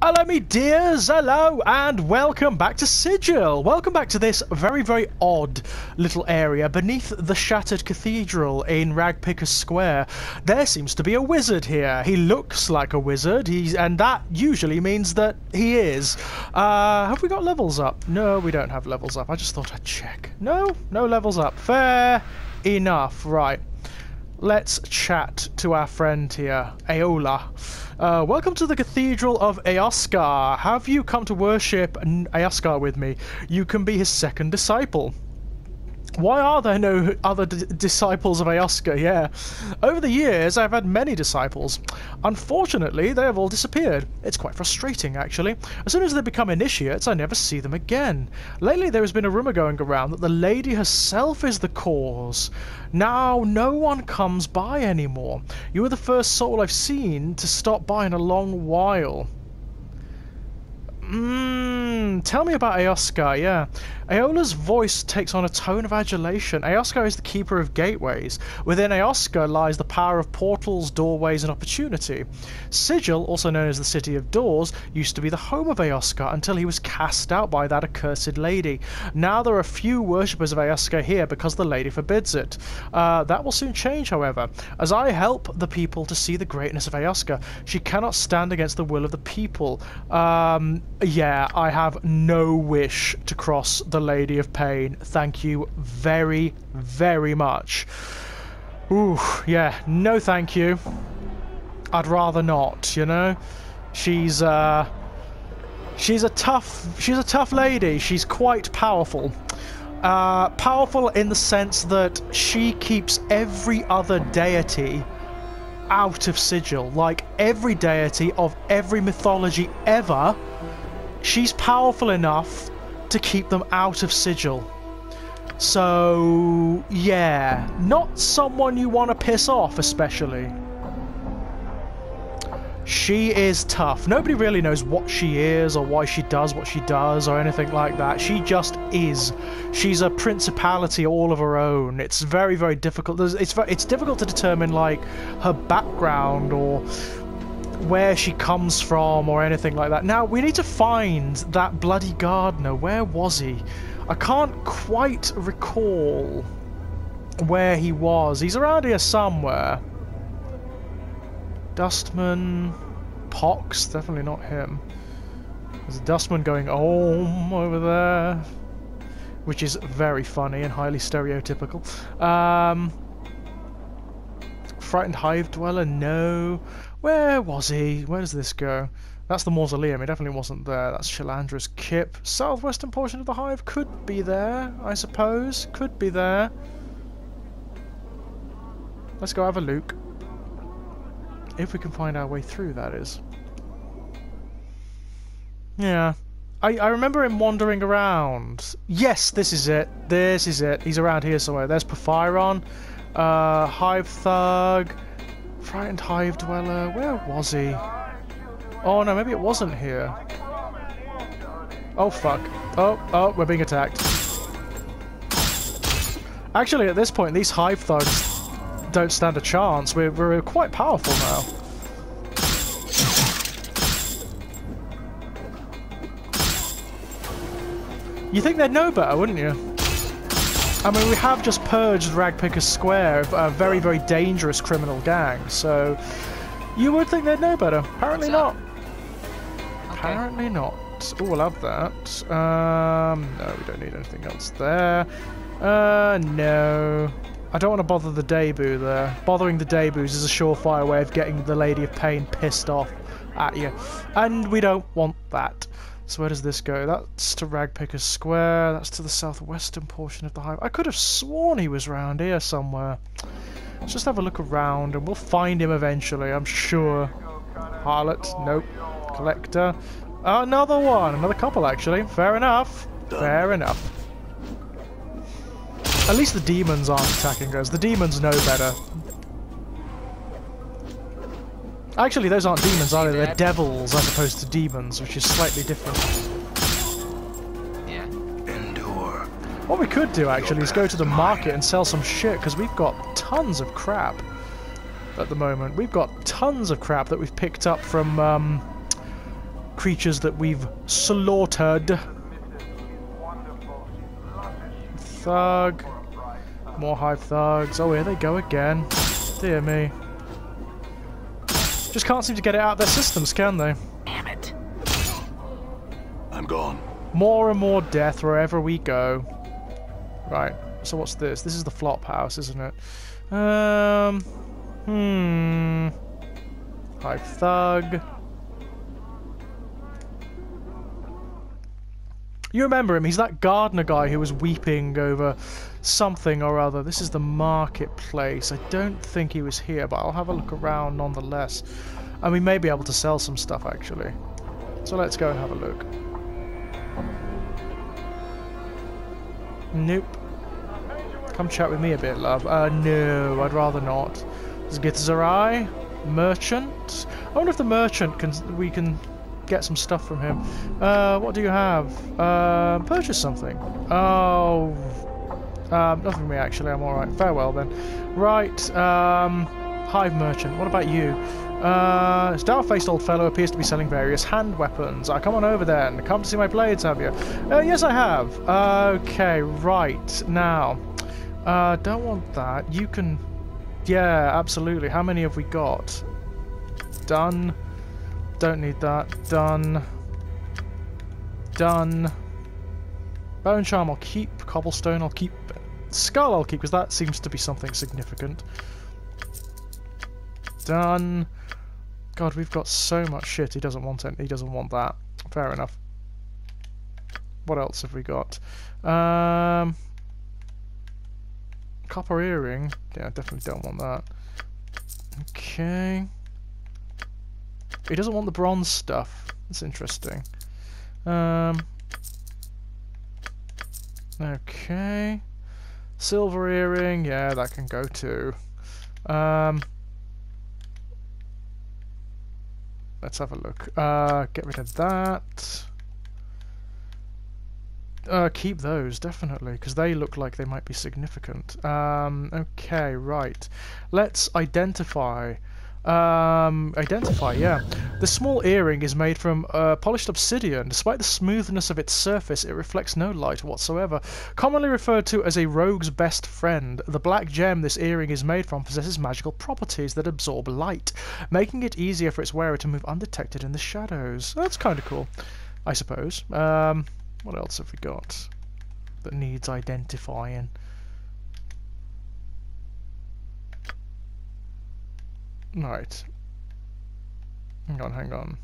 Hello me dears, hello and welcome back to Sigil. Welcome back to this very, very odd little area beneath the shattered cathedral in Ragpicker Square. There seems to be a wizard here. He looks like a wizard, and that usually means that he is. Have we got levels up? No, we don't have levels up. I just thought I'd check. No levels up. Fair enough. Right. Let's chat to our friend here, Aola. Welcome to the Cathedral of Eoscar. Have you come to worship Eoscar with me? You can be his second disciple. Why are there no other disciples of Eoscar? Yeah. Over the years, I've had many disciples. Unfortunately, they have all disappeared. It's quite frustrating, actually. As soon as they become initiates, I never see them again. Lately, there has been a rumour going around that the lady herself is the cause. Now, no one comes by anymore. You were the first soul I've seen to stop by in a long while. Tell me about Eoscar, yeah. Aola's voice takes on a tone of adulation. Eoscar is the keeper of gateways. Within Eoscar lies the power of portals, doorways, and opportunity. Sigil, also known as the City of Doors, used to be the home of Eoscar until he was cast out by that accursed lady. Now there are few worshippers of Eoscar here because the lady forbids it. That will soon change, however, as I help the people to see the greatness of Eoscar. She cannot stand against the will of the people. Yeah, I have no wish to cross the Lady of Pain. Thank you very, very much. Ooh, yeah, no thank you. I'd rather not, you know? She's a tough lady. She's quite powerful. Powerful in the sense that she keeps every other deity out of Sigil. Like every deity of every mythology ever, she's powerful enough to keep them out of Sigil. So, yeah, not someone you want to piss off, especially. She is tough. Nobody really knows what she is or why she does what she does or anything like that. She just is. She's a principality all of her own. It's very, very difficult. It's difficult to determine, like, her background or where she comes from or anything like that. Now, we need to find that bloody gardener. Where was he? I can't quite recall where he was. He's around here somewhere. Dustman, Pox, definitely not him. There's a Dustman going om over there, which is very funny and highly stereotypical. Frightened Hive Dweller, no. Where was he? Where does this go? That's the mausoleum. He definitely wasn't there. That's Shalandra's Kip. Southwestern portion of the hive could be there, I suppose. Could be there. Let's go have a look. If we can find our way through, that is. Yeah. I remember him wandering around. Yes, this is it. This is it. He's around here somewhere. There's Porphyron. Hive Thug. Frightened Hive Dweller. Where was he? Oh no, maybe it wasn't here. Oh fuck. Oh, we're being attacked. Actually, at this point, these Hive Thugs don't stand a chance. We're quite powerful now. You think they'd know better, wouldn't you? I mean, we have just purged Ragpicker Square of a very, very dangerous criminal gang, so you would think they'd know better. Apparently not. Okay. Apparently not. Oh, we'll have that. No, we don't need anything else there. No. I don't want to bother the debut there. Bothering the debuts is a surefire way of getting the Lady of Pain pissed off at you. And we don't want that. So where does this go? That's to Ragpicker Square. That's to the southwestern portion of the hive. I could have sworn he was round here somewhere. Let's just have a look around and we'll find him eventually, I'm sure. Harlot, nope. Collector. Another one. Another couple, actually. Fair enough. Fair enough. At least the demons aren't attacking us. The demons know better. Actually, those aren't demons, are they? They're devils as opposed to demons, which is slightly different. Yeah. Endure. What we could do, actually, is go to the market and sell some shit, because we've got tons of crap at the moment. We've got tons of crap that we've picked up from creatures that we've slaughtered. Thug. More hive thugs. Oh, here they go again. Dear me. Just can't seem to get it out of their systems, can they? Damn it. I'm gone. More and more death wherever we go. Right, so what's this? This is the flop house, isn't it? Hive thug. You remember him, he's that gardener guy who was weeping over something or other. This is the marketplace. I don't think he was here, but I'll have a look around nonetheless. And we may be able to sell some stuff, actually. So let's go and have a look. Nope. Come chat with me a bit, love. No, I'd rather not. Zgitzarai? Merchant? I wonder if the merchant we can get some stuff from him. What do you have? Purchase something. Oh, nothing from me actually. I'm all right. Farewell then. Right. Hive merchant. What about you? This dour-faced old fellow appears to be selling various hand weapons. Come on over then. Come to see my blades, have you? Yes, I have. Okay, right. Now, don't want that. You can... Yeah, absolutely. How many have we got? Done. Don't need that. Done. Done. Bone charm I'll keep. Cobblestone I'll keep. Skull I'll keep, because that seems to be something significant. Done. God, we've got so much shit. He doesn't want it. He doesn't want that. Fair enough. What else have we got? Copper earring. Yeah, definitely don't want that. Okay. He doesn't want the bronze stuff. That's interesting. Okay. Silver earring. Yeah, that can go too. Let's have a look. Get rid of that. Keep those, definitely, because they look like they might be significant. Okay, right. Let's identify. Yeah. The small earring is made from polished obsidian. Despite the smoothness of its surface, it reflects no light whatsoever. Commonly referred to as a rogue's best friend, the black gem this earring is made from possesses magical properties that absorb light, making it easier for its wearer to move undetected in the shadows. That's kind of cool, I suppose. What else have we got that needs identifying? Right. Hang on.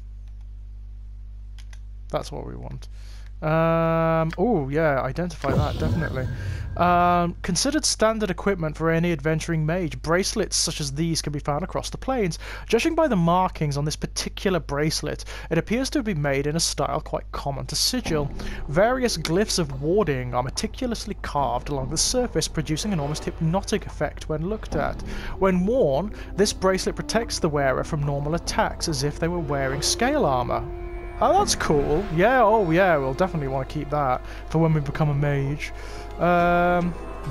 That's what we want. Oh, yeah, identify that, definitely. Considered standard equipment for any adventuring mage, bracelets such as these can be found across the plains. Judging by the markings on this particular bracelet, it appears to be made in a style quite common to sigil. Various glyphs of warding are meticulously carved along the surface, producing an almost hypnotic effect when looked at. When worn, this bracelet protects the wearer from normal attacks as if they were wearing scale armor. Oh, that's cool. Yeah, oh yeah, we'll definitely want to keep that for when we become a mage.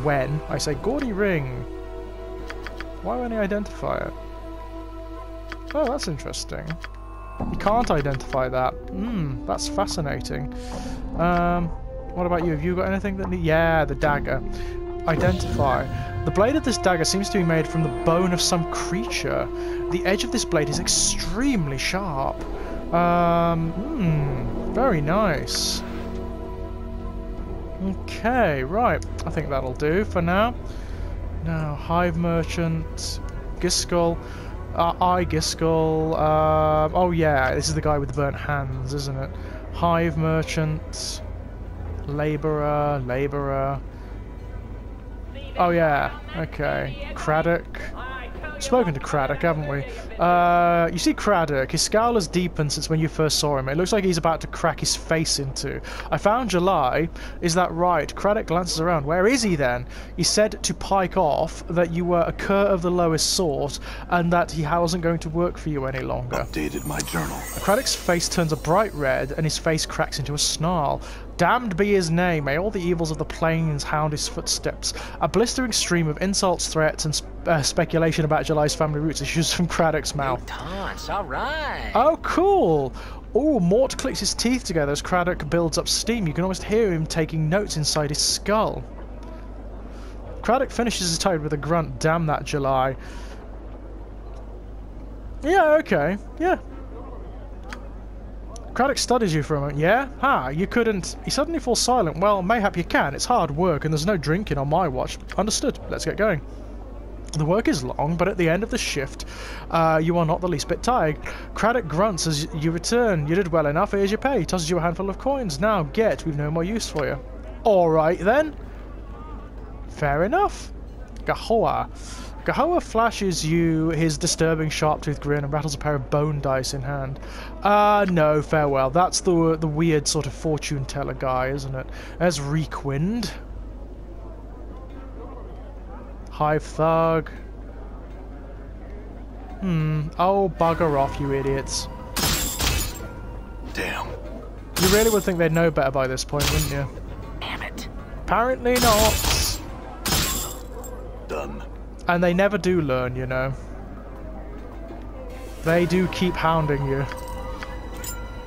When? I say gaudy ring. Why won't he identify it? Oh, that's interesting. You can't identify that. That's fascinating. What about you? Have you got anything that... Yeah, the dagger. Identify. The blade of this dagger seems to be made from the bone of some creature. The edge of this blade is extremely sharp. Very nice. Okay, right. I think that'll do for now. Now, Hive Merchant, Giskull, Giskull. Oh yeah, this is the guy with the burnt hands, isn't it? Hive Merchant, Labourer. Oh yeah, okay. Craddock. Spoken to Craddock, haven't we? You see Craddock, his scowl has deepened since when you first saw him. It looks like he's about to crack his face into. I found July. Is that right? Craddock glances around. Where is he then? He said to Pike off that you were a cur of the lowest sort and that he wasn't going to work for you any longer. Updated my journal. Craddock's face turns a bright red and his face cracks into a snarl. Damned be his name, may all the evils of the plains hound his footsteps. A blistering stream of insults, threats, and speculation about July's family roots issues from Craddock's mouth. Tons, all right. Oh, cool! Oh, Mort clicks his teeth together as Craddock builds up steam. You can almost hear him taking notes inside his skull. Craddock finishes his toad with a grunt. Damn that July. Yeah, okay. Yeah. Craddock studies you for a moment. Yeah? Ha, you couldn't... He suddenly falls silent. Well, mayhap you can. It's hard work and there's no drinking on my watch. Understood. Let's get going. The work is long, but at the end of the shift, you are not the least bit tired. Craddock grunts as you return. You did well enough. Here's your pay. He tosses you a handful of coins. Now get. We've no more use for you. Alright then. Fair enough. Gahoa. Gahoa flashes you his disturbing sharp-toothed grin and rattles a pair of bone dice in hand. No, farewell. That's the weird sort of fortune-teller guy, isn't it? There's Reekwind. Hive Thug. Oh, bugger off, you idiots. Damn. You really would think they'd know better by this point, wouldn't you? Damn it. Apparently not. Done. And they never do learn, you know. They do keep hounding you.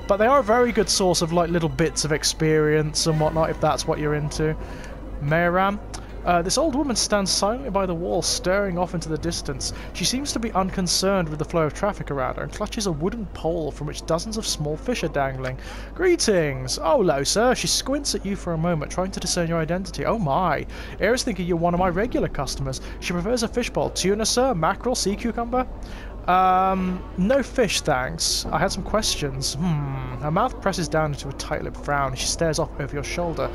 But they are a very good source of, like, little bits of experience and whatnot, if that's what you're into. Mayram. This old woman stands silently by the wall, staring off into the distance. She seems to be unconcerned with the flow of traffic around her and clutches a wooden pole from which dozens of small fish are dangling. Greetings! Oh, hello, sir. She squints at you for a moment, trying to discern your identity. Oh, my. Era's thinking you're one of my regular customers. She prefers a fishbowl. Tuna, sir? Mackerel? Sea cucumber? No fish, thanks. I had some questions. Her mouth presses down into a tight-lipped frown. She stares off over your shoulder.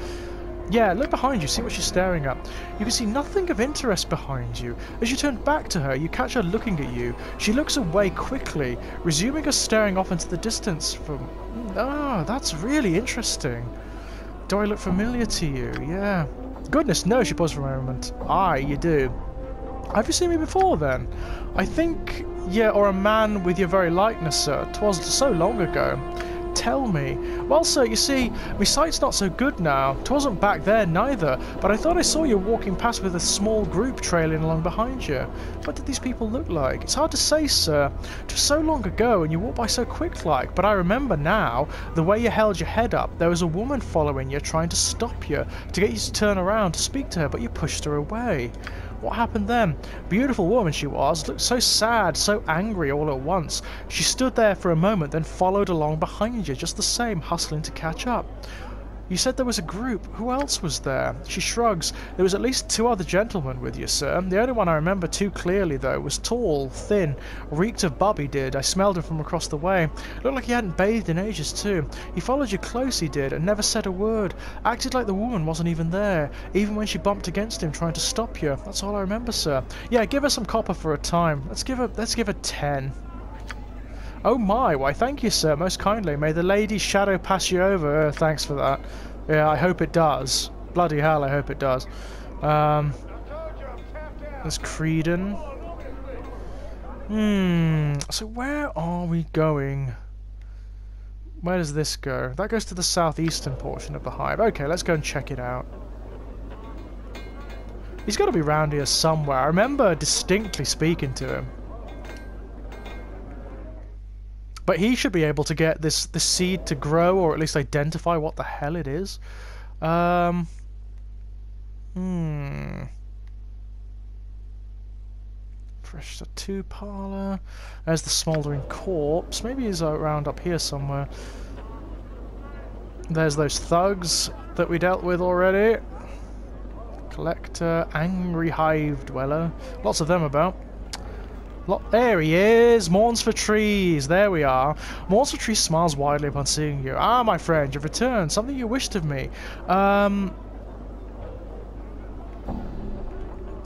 Yeah, look behind you, see what she's staring at. You can see nothing of interest behind you. As you turn back to her, you catch her looking at you. She looks away quickly, resuming her staring off into the distance from... Ah, that's really interesting. Do I look familiar to you? Yeah. Goodness, no, she paused for a moment. Aye, you do. Have you seen me before, then? I think... Yeah, or a man with your very likeness, sir. 'Twas so long ago. Tell me. Well, sir, you see, my sight's not so good now. 'Twasn't back there neither, but I thought I saw you walking past with a small group trailing along behind you. What did these people look like? It's hard to say, sir. 'Twas so long ago, and you walked by so quick-like, but I remember now, the way you held your head up, there was a woman following you, trying to stop you, to get you to turn around to speak to her, but you pushed her away. What happened then? Beautiful woman she was, looked so sad, so angry all at once. She stood there for a moment, then followed along behind you, just the same, hustling to catch up. You said there was a group. Who else was there? She shrugs. There was at least 2 other gentlemen with you, sir. The only one I remember too clearly, though, was tall, thin, reeked of bub, he did. I smelled him from across the way. Looked like he hadn't bathed in ages, too. He followed you close, he did, and never said a word. Acted like the woman wasn't even there, even when she bumped against him trying to stop you. That's all I remember, sir. Yeah, give her some copper for a time. Let's give her 10. Oh my, why thank you, sir, most kindly. May the lady's shadow pass you over. Thanks for that. Yeah, I hope it does. Bloody hell, I hope it does. There's Creedon. So where are we going? Where does this go? That goes to the southeastern portion of the hive. Okay, let's go and check it out. He's got to be around here somewhere. I remember distinctly speaking to him. But he should be able to get this seed to grow, or at least identify what the hell it is. Fresh tattoo parlor. There's the smouldering corpse. Maybe he's around up here somewhere. There's those thugs that we dealt with already. Collector, angry hive dweller. Lots of them about. There he is! Mourns for Trees! There we are. Mourns for Trees smiles widely upon seeing you. Ah, my friend, you've returned. Something you wished of me. I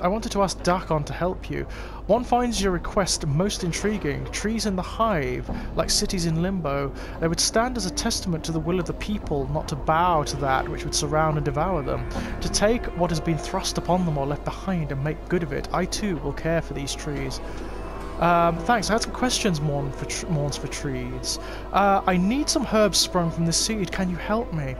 wanted to ask Dakon to help you. One finds your request most intriguing. Trees in the hive, like cities in limbo. They would stand as a testament to the will of the people, not to bow to that which would surround and devour them. To take what has been thrust upon them or left behind and make good of it. I too will care for these trees. Thanks. I had some questions, Mourns for Trees. I need some herbs sprung from the seed. Can you help me?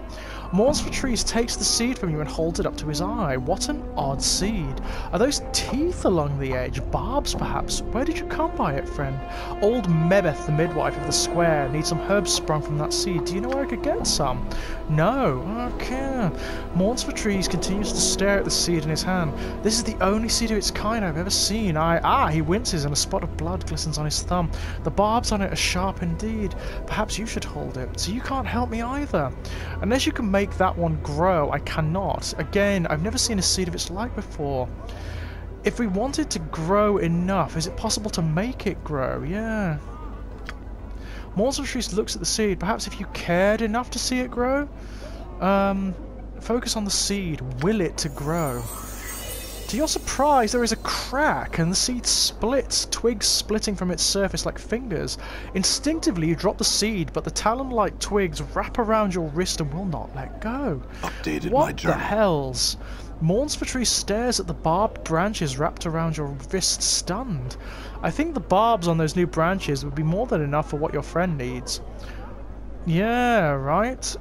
Trees takes the seed from you and holds it up to his eye. What an odd seed. Are those teeth along the edge? Barbs, perhaps? Where did you come by it, friend? Old Mebeth, the midwife of the square, needs some herbs sprung from that seed. Do you know where I could get some? No. Okay. Trees continues to stare at the seed in his hand. This is the only seed of its kind I've ever seen. He winces and a spot of blood glistens on his thumb. The barbs on it are sharp indeed. Perhaps you should hold it. So you can't help me either. Unless you can make that one grow, I cannot. Again, I've never seen a seed of its like before. If we want it to grow enough, is it possible to make it grow? Yeah. Trees looks at the seed. Perhaps if you cared enough to see it grow? Focus on the seed. Will it to grow? To your surprise, there is a crack and the seed splits, twigs splitting from its surface like fingers. Instinctively, you drop the seed, but the talon-like twigs wrap around your wrist and will not let go. Updated What my journal. the hells? Tree stares at the barbed branches wrapped around your wrist, stunned. I think the barbs on those new branches would be more than enough for what your friend needs. Yeah, right.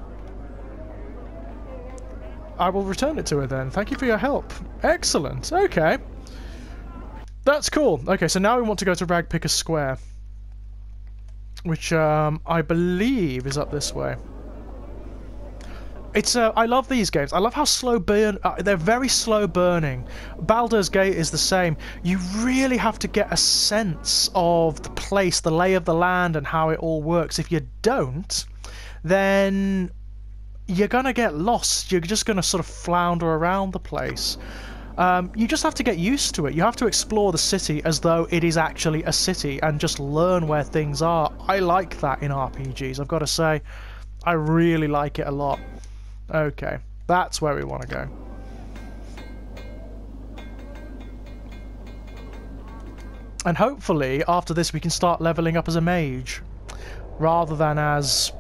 I will return it to her then. Thank you for your help. Excellent. Okay. That's cool. Okay, so now we want to go to Ragpicker Square, which I believe is up this way. It's I love these games. I love how slow burn. They're very slow burning. Baldur's Gate is the same. You really have to get a sense of the place, the lay of the land, and how it all works. If you don't, then you're gonna get lost. You're just gonna sort of flounder around the place. You just have to get used to it. You have to explore the city as though it is actually a city and just learn where things are. I like that in RPGs, I've got to say. I really like it a lot. Okay, that's where we want to go. And hopefully, after this, we can start leveling up as a mage, rather than as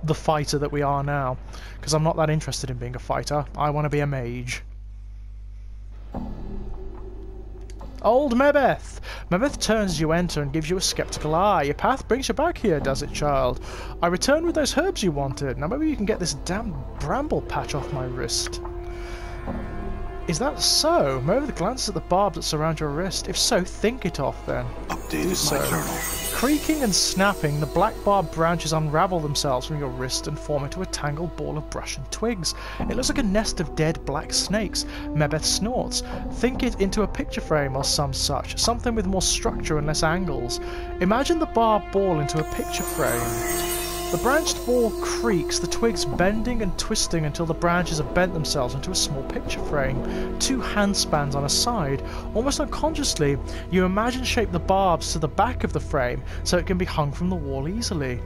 the fighter that we are now. Because I'm not that interested in being a fighter. I want to be a mage. Old Mebeth! Mebeth turns as you enter and gives you a skeptical eye. Your path brings you back here, does it, child? I returned with those herbs you wanted. Now maybe you can get this damn bramble patch off my wrist. Is that so? Mebeth glances at the barbs that surround your wrist. If so, think it off then. Updated my journal. Creaking and snapping, the black barb branches unravel themselves from your wrist and form into a tangled ball of brush and twigs. It looks like a nest of dead black snakes. Mebeth snorts. Think it into a picture frame or some such, something with more structure and less angles. Imagine the barb ball into a picture frame. The branched ball creaks, the twigs bending and twisting until the branches have bent themselves into a small picture frame. Two handspans on a side. Almost unconsciously, you imagine shape the barbs to the back of the frame so it can be hung from the wall easily.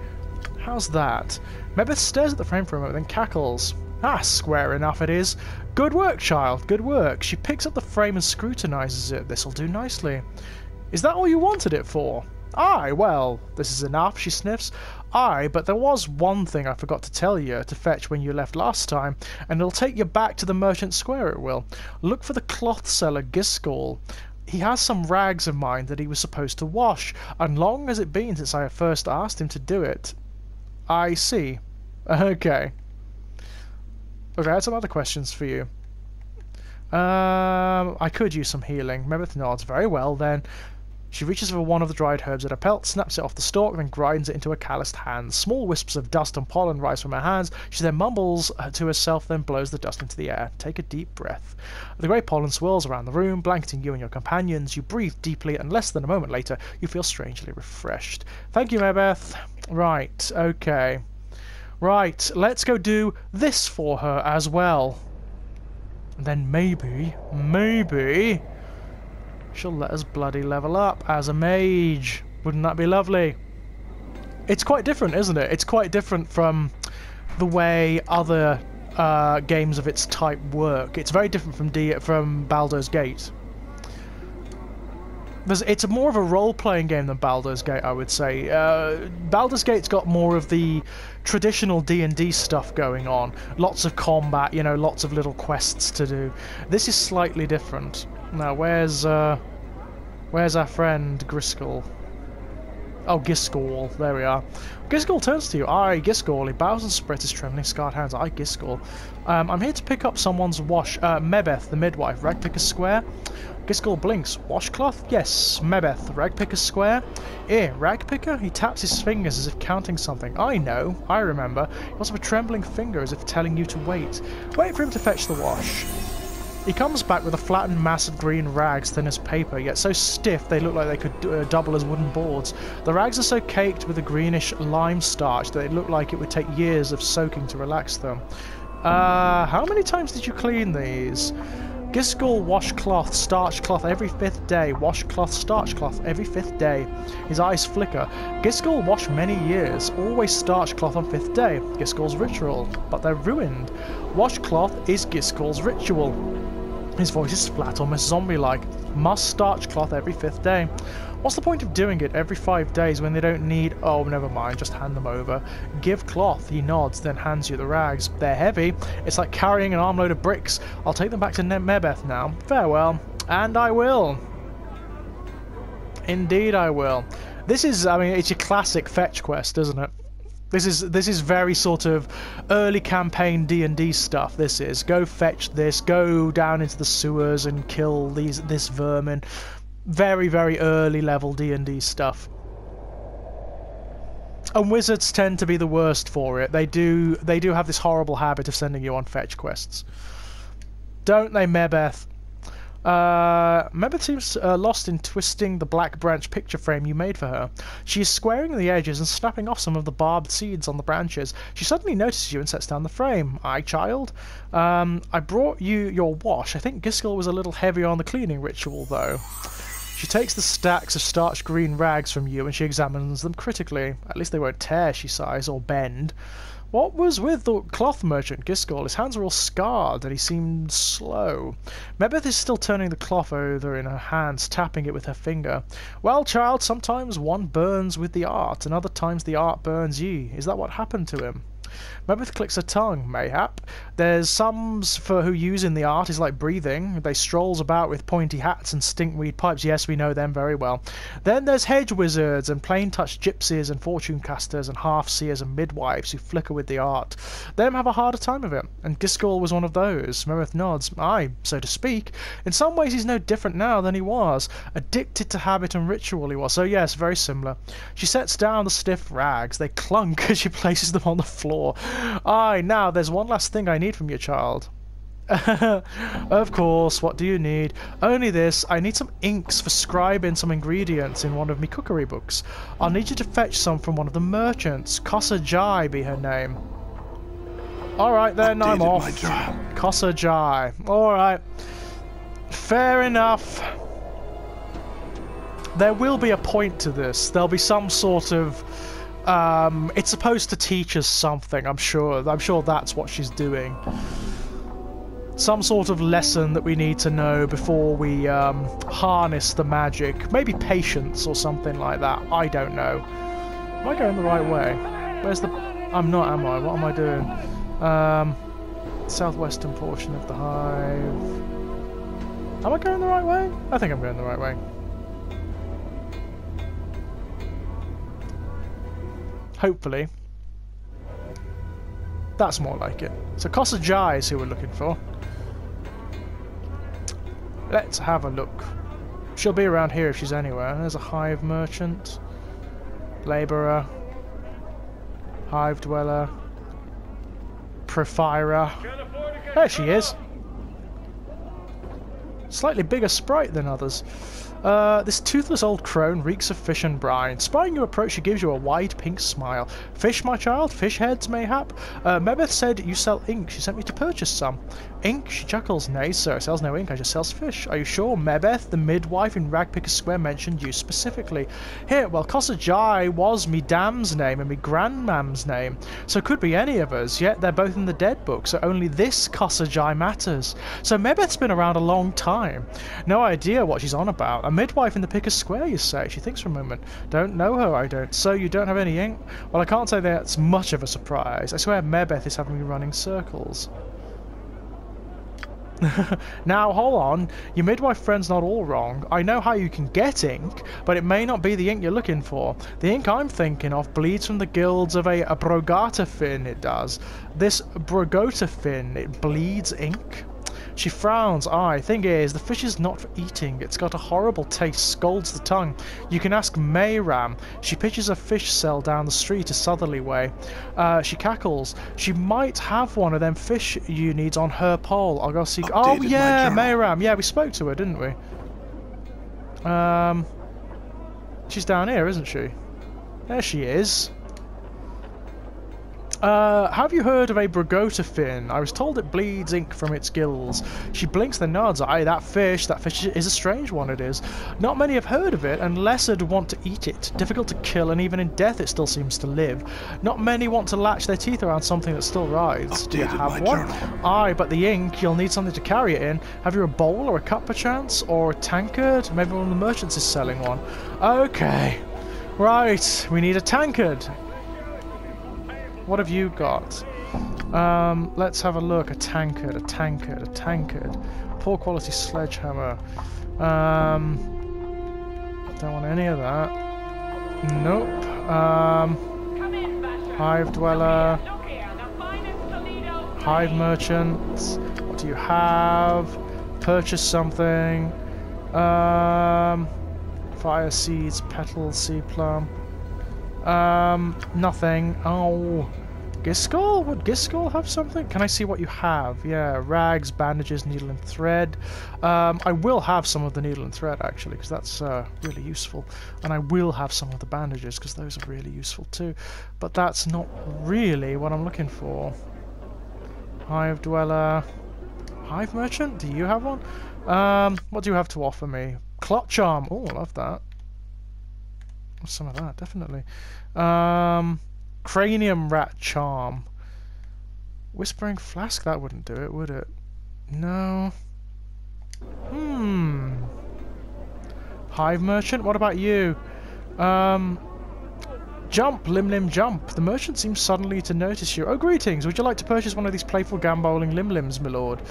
How's that? Mebeth stares at the frame for a moment, then cackles. Ah, square enough it is. Good work, child, good work. She picks up the frame and scrutinises it. This'll do nicely. Is that all you wanted it for? Aye, well, this is enough, she sniffs. Aye, but there was one thing I forgot to tell you to fetch when you left last time, and it'll take you back to the Merchant Square, it will. Look for the cloth seller Giscall. He has some rags of mine that he was supposed to wash, and long has it been since I first asked him to do it. I see. Okay. Okay, I had some other questions for you. I could use some healing. Mebeth nods. Very well, then. She reaches for one of the dried herbs at her pelt, snaps it off the stalk, then grinds it into her calloused hands. Small wisps of dust and pollen rise from her hands. She then mumbles to herself, then blows the dust into the air. Take a deep breath. The grey pollen swirls around the room, blanketing you and your companions. You breathe deeply, and less than a moment later, you feel strangely refreshed. Thank you, Mebeth. Right, okay. Right, let's go do this for her as well. And then maybe... she'll let us bloody level up as a mage. Wouldn't that be lovely? It's quite different, isn't it? It's quite different from the way other games of its type work. It's very different from Baldur's Gate. It's more of a role-playing game than Baldur's Gate, I would say. Baldur's Gate's got more of the traditional D&D stuff going on. Lots of combat, you know, lots of little quests to do. This is slightly different. Now, where's our friend Griscoll? Oh, Gisgol. There we are. Gisgol turns to you. Aye, Gisgol. He bows and spreads his trembling, scarred hands. Aye, Gisgol. I'm here to pick up someone's wash. Mebeth, the midwife. Ragpicker Square. Gisgol blinks. Washcloth? Yes. Mebeth. Ragpicker Square. Ragpicker? He taps his fingers as if counting something. I know. I remember. He also has a trembling finger as if telling you to wait. Wait for him to fetch the wash. He comes back with a flattened mass of green rags thin as paper, yet so stiff they look like they could double as wooden boards. The rags are so caked with a greenish lime starch that they look like it would take years of soaking to relax them. How many times did you clean these? Gisgol washcloth, starch cloth every 5th day. Washcloth, starch cloth every 5th day. His eyes flicker. Gisgol wash many years. Always starch cloth on 5th day. Gisgol's ritual. But they're ruined. Washcloth is Gisgol's ritual. His voice is flat, almost zombie-like. Must starch cloth every 5th day. What's the point of doing it every 5 days when they don't need... Oh, never mind, just hand them over. Give cloth. He nods, then hands you the rags. They're heavy. It's like carrying an armload of bricks. I'll take them back to Mebeth now. Farewell. And I will. Indeed I will. This is, I mean, it's your classic fetch quest, isn't it? This is very sort of early campaign D&D stuff. This is go fetch this, go down into the sewers and kill this vermin. Very, very early level D&D stuff. And wizards tend to be the worst for it. They do have this horrible habit of sending you on fetch quests, don't they, Mebeth? Mebeth seems lost in twisting the black branch picture frame you made for her. She is squaring the edges and snapping off some of the barbed seeds on the branches. She suddenly notices you and sets down the frame. Aye, child? I brought you your wash. I think Gisgol was a little heavy on the cleaning ritual, though. She takes the stacks of starched green rags from you and she examines them critically. At least they won't tear, she sighs, or bend. What was with the cloth merchant, Gisgol? His hands were all scarred and he seemed slow. Mebeth is still turning the cloth over in her hands, tapping it with her finger. Well, child, sometimes one burns with the art, and other times the art burns ye. Is that what happened to him? Mebeth clicks her tongue, mayhap. There's some for who using the art is like breathing. They strolls about with pointy hats and stinkweed pipes. Yes, we know them very well. Then there's hedge wizards and plain-touched gypsies and fortune-casters and half-seers and midwives who flicker with the art. Them have a harder time of it, and Gisgol was one of those. Mebeth nods. Aye, so to speak. In some ways he's no different now than he was. Addicted to habit and ritual he was. So yes, very similar. She sets down the stiff rags. They clunk as she places them on the floor. Aye, now there's one last thing I need from you, child. Of course, what do you need? Only this. I need some inks for scribing some ingredients in one of me cookery books. I'll need you to fetch some from one of the merchants. Kosa Jai be her name. Alright then, I'm off. Kosa Jai. Alright. Fair enough. There will be a point to this. There'll be some sort of... it's supposed to teach us something, I'm sure. I'm sure that's what she's doing. Some sort of lesson that we need to know before we harness the magic. Maybe patience or something like that. I don't know. Am I going the right way? Where's the... I'm not, am I? What am I doing? Southwestern portion of the hive. Am I going the right way? I think I'm going the right way. Hopefully. That's more like it. So Kosa Jai is who we're looking for. Let's have a look. She'll be around here if she's anywhere. There's a hive merchant. Labourer. Hive dweller. Profirer. There she is. Slightly bigger sprite than others. This toothless old crone reeks of fish and brine. Spying your approach, she gives you a wide pink smile. Fish, my child? Fish heads, mayhap? Mebeth said you sell ink. She sent me to purchase some. Ink? She chuckles. Nay, sir, I sells no ink. I just sells fish. Are you sure? Mebeth, the midwife in Ragpicker Square, mentioned you specifically. Here, well, Kosa Jai was me dam's name and me grandmam's name, so it could be any of us, yet they're both in the dead book, so only this Kosa Jai matters. So Mebeth's been around a long time. No idea what she's on about. A midwife in the Picker Square, you say? She thinks for a moment. Don't know her, I don't. So you don't have any ink? Well, I can't say that's much of a surprise. I swear Mebeth is having me running circles. Now, hold on. Your midwife friend's not all wrong. I know how you can get ink, but it may not be the ink you're looking for. The ink I'm thinking of bleeds from the gills of a Brogata fin, it does. This Brogata fin, it bleeds ink. She frowns. Aye, thing is, the fish is not for eating. It's got a horrible taste, scalds the tongue. You can ask Mayram. She pitches a fish cell down the street a southerly way. She cackles. She might have one of them fish you need on her pole. I'll go see. Oh yeah, Mayram. Yeah, we spoke to her, didn't we? She's down here, isn't she? There she is. Have you heard of a Brogota fin? I was told it bleeds ink from its gills. She blinks then nods. Aye, that fish is a strange one, it is. Not many have heard of it, unless I'd want to eat it. Difficult to kill, and even in death it still seems to live. Not many want to latch their teeth around something that still writhes. Do you have one? Aye, but the ink, you'll need something to carry it in. Have you a bowl or a cup perchance? Or a tankard? Maybe one of the merchants is selling one. Okay. Right, we need a tankard. What have you got? Let's have a look. A tankard. Poor quality sledgehammer. Don't want any of that. Nope. Hive dweller. Hive merchants. What do you have? Purchase something. Fire seeds, petals, sea plum. Nothing. Oh, Giskull? Would Giskull have something? Can I see what you have? Yeah, rags, bandages, needle and thread. I will have some of the needle and thread actually, because that's really useful. And I will have some of the bandages, because those are really useful too. But that's not really what I'm looking for. Hive dweller. Hive merchant? Do you have one? What do you have to offer me? Clot charm. Oh, I love that. Some of that, definitely. Cranium rat charm. Whispering flask, that wouldn't do it, would it? No. Hive merchant, what about you? Jump, Lim jump. The merchant seems suddenly to notice you. Oh, greetings. Would you like to purchase one of these playful gamboling Lim-Lims, my lord?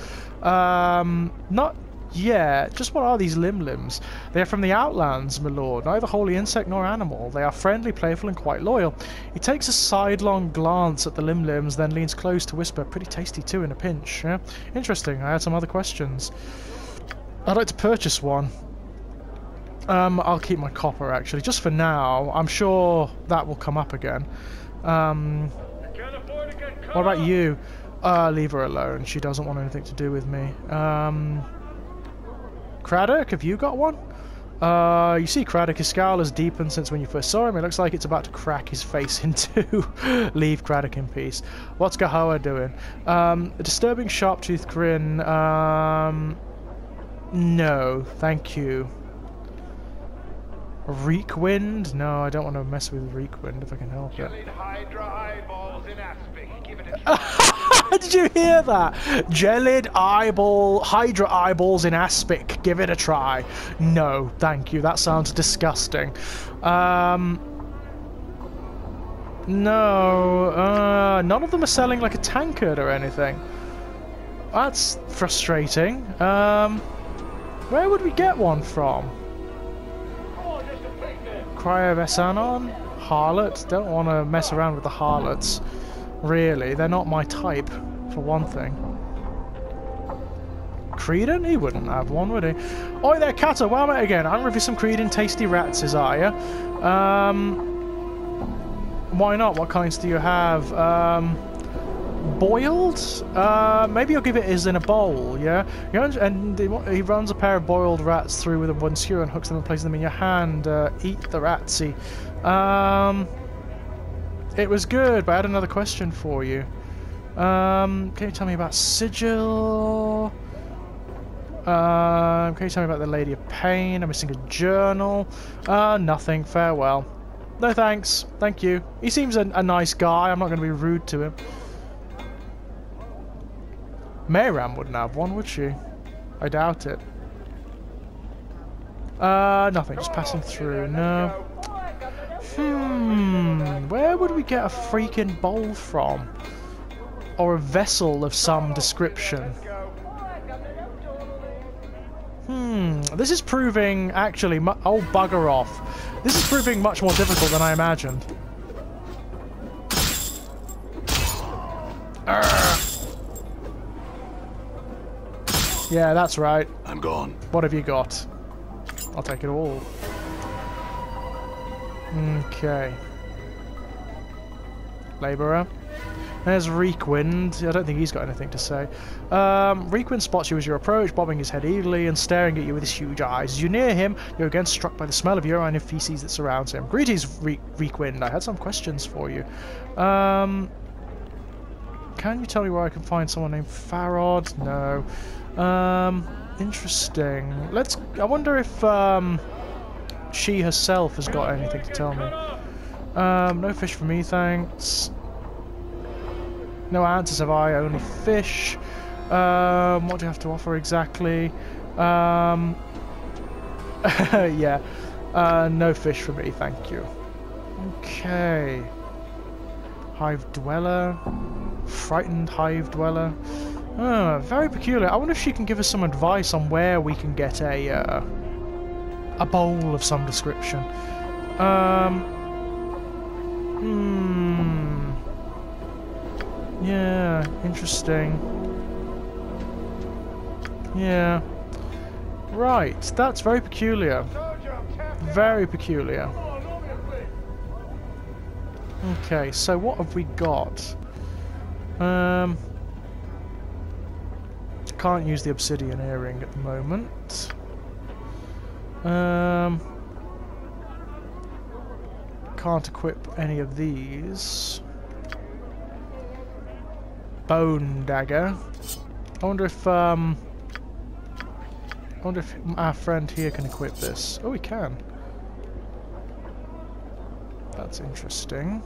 Not yet. Just what are these Lim-Lims? They are from the Outlands, my lord. Neither wholly insect nor animal. They are friendly, playful, and quite loyal. He takes a sidelong glance at the Lim-Lims, then leans close to whisper, pretty tasty too in a pinch. Yeah? Interesting. I had some other questions. I'd like to purchase one. I'll keep my copper, actually, just for now. I'm sure that will come up again. What about you? Leave her alone. She doesn't want anything to do with me. Craddock, have you got one? You see, Craddock, his scowl has deepened since when you first saw him. It looks like it's about to crack his face in two. Leave Craddock in peace. What's Gahoa doing? A disturbing sharp-toothed grin. No, thank you. Reekwind? No, I don't want to mess with Reekwind if I can help it. Did you hear that? Gelid Hydra eyeballs in aspic. Give it a try. No, thank you. That sounds disgusting. No. None of them are selling like a tankard or anything. That's frustrating. Where would we get one from? Cryovesanon? Harlot? Don't want to mess around with the harlots. Really, they're not my type, for one thing. Creedon? He wouldn't have one, would he? Oi there, Cato, well met again. I'm reviewing some Creedon tasty rats, are ya? Why not? What kinds do you have? Boiled? Maybe I'll give it as in a bowl, yeah? And he runs a pair of boiled rats through with a wooden skewer and hooks them and places them in your hand. Eat the ratsy. It was good, but I had another question for you. Can you tell me about Sigil? Can you tell me about the Lady of Pain? I'm missing a journal. Nothing. Farewell. No thanks. Thank you. He seems a nice guy. I'm not going to be rude to him. Mayram wouldn't have one, would she? I doubt it. Nothing. Just passing through. No. Where would we get a freaking bowl from? Or a vessel of some description? This is proving, actually, oh, bugger off. This is proving much more difficult than I imagined. Yeah, that's right. I'm gone. What have you got? I'll take it all. Okay. Labourer. There's Reekwind. I don't think he's got anything to say. Reekwind spots you as you approach, bobbing his head eagerly and staring at you with his huge eyes. As you near him, you're again struck by the smell of urine and feces that surrounds him. Greetings, Reekwind. I had some questions for you. Can you tell me where I can find someone named Farod? No. Interesting. I wonder if she herself has got anything to tell me. No fish for me, thanks. No answers have I, only fish. What do you have to offer exactly? Yeah. No fish for me, thank you. Okay. Hive Dweller. Frightened Hive Dweller. Very peculiar. I wonder if she can give us some advice on where we can get a bowl of some description. Yeah, interesting. Yeah. Right, that's very peculiar. Very peculiar. Okay, so what have we got? Can't use the obsidian earring at the moment. Can't equip any of these. Bone dagger. I wonder if our friend here can equip this. Oh, he can. That's interesting.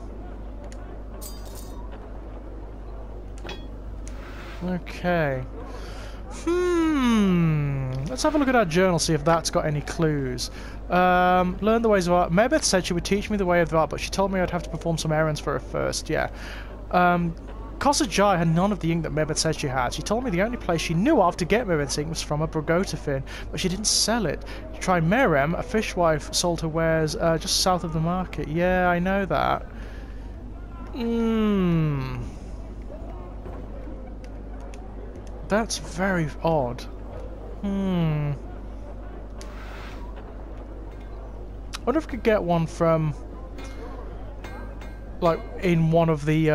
Okay. Let's have a look at our journal, see if that's got any clues. Learn the ways of art. Mebeth said she would teach me the way of the art, but she told me I'd have to perform some errands for her first. Yeah. Kosa Jai had none of the ink that Mebeth said she had. She told me the only place she knew of to get Mebeth's ink was from a Bragotafin, but she didn't sell it. She tried Merem, a fishwife, sold her wares just south of the market. Yeah, I know that. That's very odd. I wonder if we could get one from, like, in one of the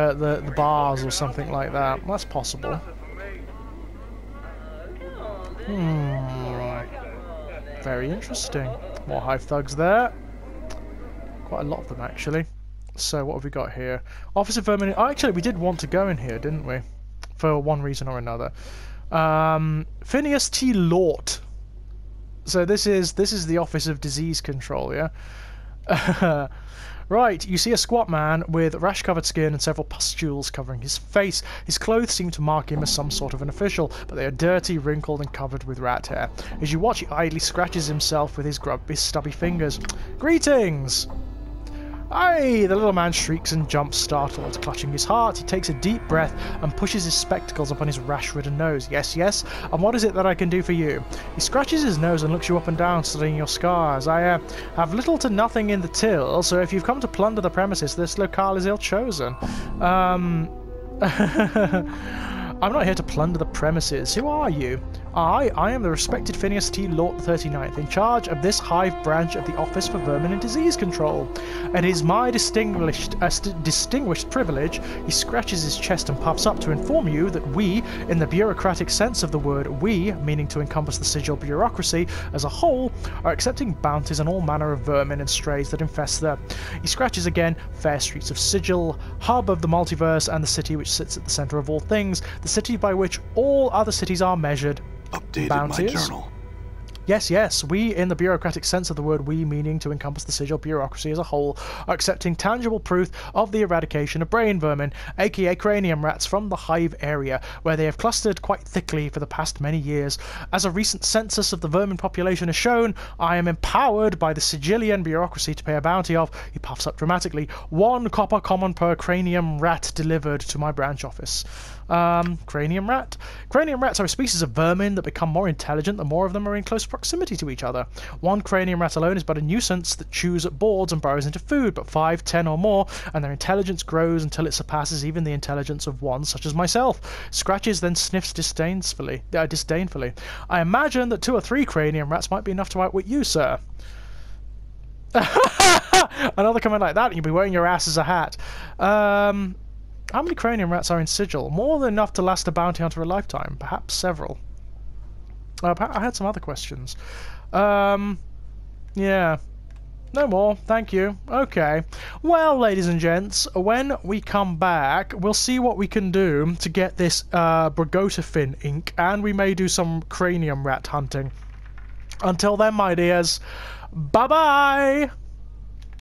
bars or something like that. That's possible. Very interesting. More hive thugs there. Quite a lot of them, actually. So what have we got here? Office of Vermin. Oh, actually, we did want to go in here, didn't we? For one reason or another. Phineas T. Lort. So this is the Office of Disease Control, yeah? Right, you see a squat man with rash-covered skin and several pustules covering his face. His clothes seem to mark him as some sort of an official, but they are dirty, wrinkled, and covered with rat hair. As you watch, he idly scratches himself with his stubby fingers. Greetings! Aye! The little man shrieks and jumps, startled. Clutching his heart, he takes a deep breath and pushes his spectacles upon his rash-ridden nose. Yes, yes, and what is it that I can do for you? He scratches his nose and looks you up and down, studying your scars. I have little to nothing in the till, so if you've come to plunder the premises, this locale is ill-chosen. I'm not here to plunder the premises. Who are you? I am the respected Phineas T. Lort the 39th, in charge of this hive branch of the Office for Vermin and Disease Control. It is my distinguished privilege, he scratches his chest and puffs up, to inform you that we, in the bureaucratic sense of the word we, meaning to encompass the sigil bureaucracy as a whole, are accepting bounties on all manner of vermin and strays that infest there. He scratches again. Fair streets of Sigil, hub of the multiverse, and the city which sits at the centre of all things, the city by which all other cities are measured. Updated Bounties. my journal. Yes, yes, we, in the bureaucratic sense of the word we, meaning to encompass the sigil bureaucracy as a whole, are accepting tangible proof of the eradication of brain vermin, aka cranium rats, from the hive area, where they have clustered quite thickly for the past many years. As a recent census of the vermin population has shown, I am empowered by the sigilian bureaucracy to pay a bounty of, he puffs up dramatically, 1 copper common per cranium rat delivered to my branch office. Cranium rat? Cranium rats are a species of vermin that become more intelligent the more of them are in close proximity. proximity to each other. One cranium rat alone is but a nuisance that chews at boards and burrows into food, but 5, 10 or more, and their intelligence grows until it surpasses even the intelligence of one such as myself. Scratches, then sniffs disdainfully. I imagine that 2 or 3 cranium rats might be enough to outwit you, sir. Another comment like that, and you'll be wearing your ass as a hat. How many cranium rats are in Sigil? More than enough to last a bounty hunter a lifetime. Perhaps several. I had some other questions. Yeah. No more, thank you. Okay. Well, ladies and gents, when we come back, we'll see what we can do to get this Bragotafin ink, and we may do some cranium rat hunting. Until then, my dears, bye-bye!